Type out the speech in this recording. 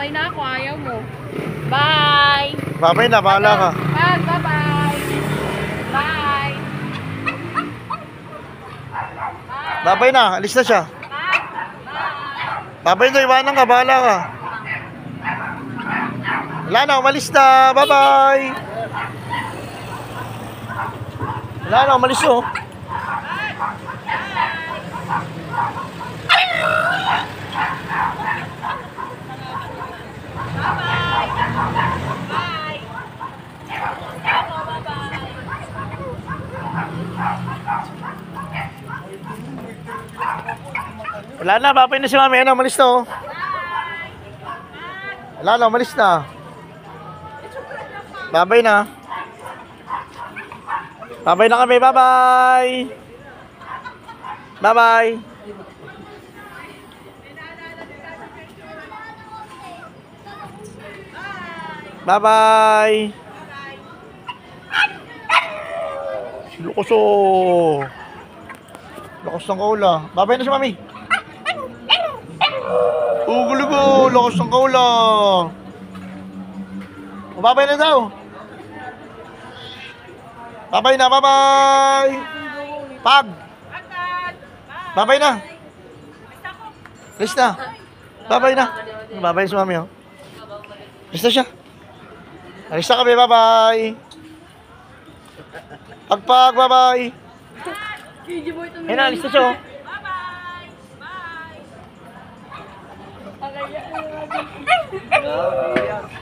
babay na ako. Ayaw mo. Bye! Babay na, bahala ka. Bye-bye! Bye! Babay na, alis na siya. Babay na, iwanan ka, bahala ka. Wala na, umalis na. Bye-bye! Wala na, umalis na. Wala na, babay na si mami. Ano, umalis na, oh. Wala na, umalis na. Babay na. Babay na kami, bye-bye. Bye-bye. Bye-bye. Lukas, oh. Lakas ng kaula. Babay na si mami. Gulo ko, lakas ng kaula. Babay na daw. Babay na, bye-bye. Pag. Babay na. Alis na. Babay na. Babay si mami, oh. Alis na siya. Alis na kami, bye-bye. Pag, bye-bye. Ayun na, alis na siya, oh. Bye-bye! Bye!